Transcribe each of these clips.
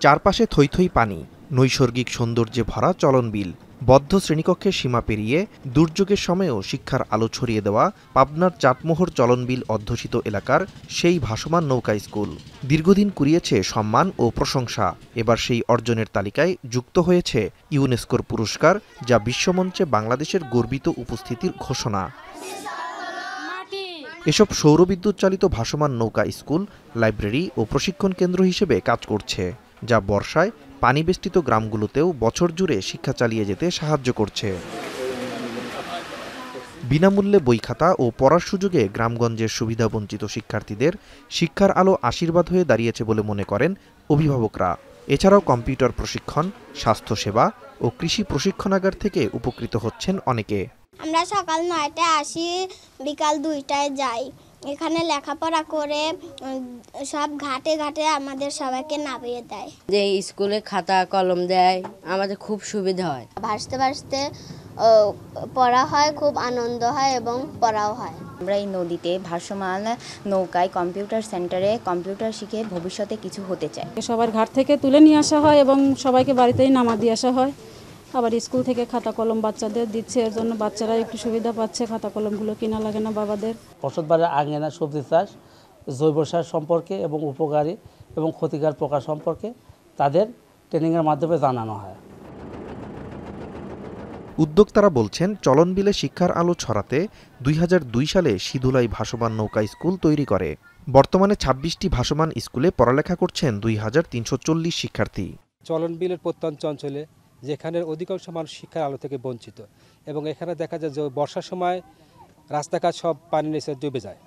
চারপাশে থই থই পানি, নৈসর্গিক সৌন্দর্যে ভরা চলন বিল। বদ্ধ শ্রেণীকক্ষের সীমা পেরিয়ে দুর্যোগের সময়েও শিক্ষার আলো ছড়িয়ে দেওয়া পাবনার চাটমোহর চলনবিল অধ্যুষিত এলাকার সেই ভাসমান নৌকা স্কুল দীর্ঘদিন কুড়িয়েছে সম্মান ও প্রশংসা। এবার সেই অর্জনের তালিকায় যুক্ত হয়েছে ইউনেস্কোর পুরস্কার, যা বিশ্বমঞ্চে বাংলাদেশের গর্বিত উপস্থিতির ঘোষণা। এসব সৌরবিদ্যুৎ চালিত ভাসমান নৌকা স্কুল, লাইব্রেরি ও প্রশিক্ষণ কেন্দ্র হিসেবে কাজ করছে, যা বর্ষায় পানিবেষ্টিত গ্রামগুলোতেও বছর জুড়ে শিক্ষা চালিয়ে যেতে সাহায্য করছে। বিনামূল্যে বই খাতা ও পড়ার সুযোগে গ্রামগঞ্জের সুবিধাবঞ্চিত শিক্ষার্থীদের শিক্ষার আলো আশীর্বাদ হয়ে দাঁড়িয়েছে বলে মনে করেন অভিভাবকরা। এছাড়াও কম্পিউটার প্রশিক্ষণ, স্বাস্থ্যসেবা ও কৃষি প্রশিক্ষণাগার থেকে উপকৃত হচ্ছেন অনেকে। আমরা সকাল 9টায় আসি, বিকাল 2টায় যাই। এখানে লেখাপড়া করে সব ঘাটে ঘাটে আমাদের সবাইকে নামিয়ে দেয়। যে স্কুলে খাতা কলম দেয়, আমাদের খুব সুবিধা হয়। ভাসতে ভাসতে পড়া হয়, খুব আনন্দ হয় এবং পড়াও হয়। আমরা এই নদীতে ভাসমান নৌকায় কম্পিউটার সেন্টারে কম্পিউটার শিখে ভবিষ্যতে কিছু হতে চাই। সবার ঘাট থেকে তুলে নিয়ে আসা হয় এবং সবাইকে বাড়িতেই নামা দিয়ে আসা হয়। আবার স্কুল থেকে খাতা কলম বাচ্চাদের দিচ্ছে, এর জন্য বাচ্চারা একটু সুবিধা পাচ্ছে, খাতা কলমগুলো কিনা লাগে না বাবাদের। বসতবাড়ির আঙিনা সবজি চাষ, জৈব সার সম্পর্কে এবং উপকারী এবং ক্ষতিকর প্রকার সম্পর্কে তাদের ট্রেনিংয়ের মাধ্যমে জানানো হয়। উদ্যোক্তারা বলছেন, চলনবিলে শিক্ষার আলো ছড়াতে 2002 সালে সিধুলাই ভাসমান নৌকা স্কুল তৈরি করে। বর্তমানে 26টি ভাসমান স্কুলে পড়ালেখা করছেন 2340 শিক্ষার্থী। চলনবিলের প্রত্যন্ত অঞ্চলে যেখানে অধিকাংশ মানুষ শিক্ষার আলো থেকে বঞ্চিত, এবং এখানে দেখা যায় যে বর্ষার সময় রাস্তাঘাট সব পানি নিচে ডুবে যায়।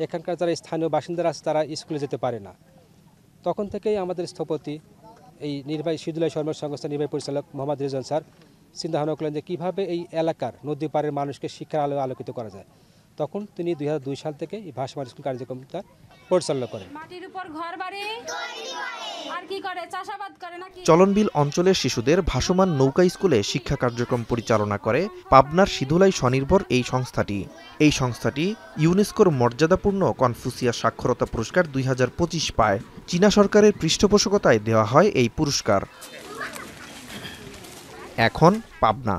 এখানকার যারা স্থানীয় বাসিন্দারা আছে তারা স্কুলে যেতে পারে না। তখন থেকেই আমাদের স্থপতি, এই নির্বাহী সিধুলাই সরবরাহ সংস্থার নির্বাহী পরিচালক মোহাম্মদ রিজওয়ান স্যার চিন্তা ভাবনা করলেন যে কীভাবে এই এলাকার নদী পাড়ের মানুষকে শিক্ষার আলো আলোকিত করা যায়। তখন তিনি 2002 সাল থেকে এই ভাসমান স্কুল কার্যক্রমটা পরিচালনা করেন। চলনবিল অঞ্চলের শিশুদের ভাসমান নৌকা স্কুলে শিক্ষা কার্যক্রম পরিচালনা করে পাবনার সিধুলাই স্বনির্ভর এই সংস্থাটি ইউনেস্কোর মর্যাদাপূর্ণ কনফুসিয়াস সাক্ষরতা পুরস্কার 2025 পায়। চীনা সরকারের পৃষ্ঠপোষকতায় দেওয়া হয় এই পুরস্কার। এখন পাবনা।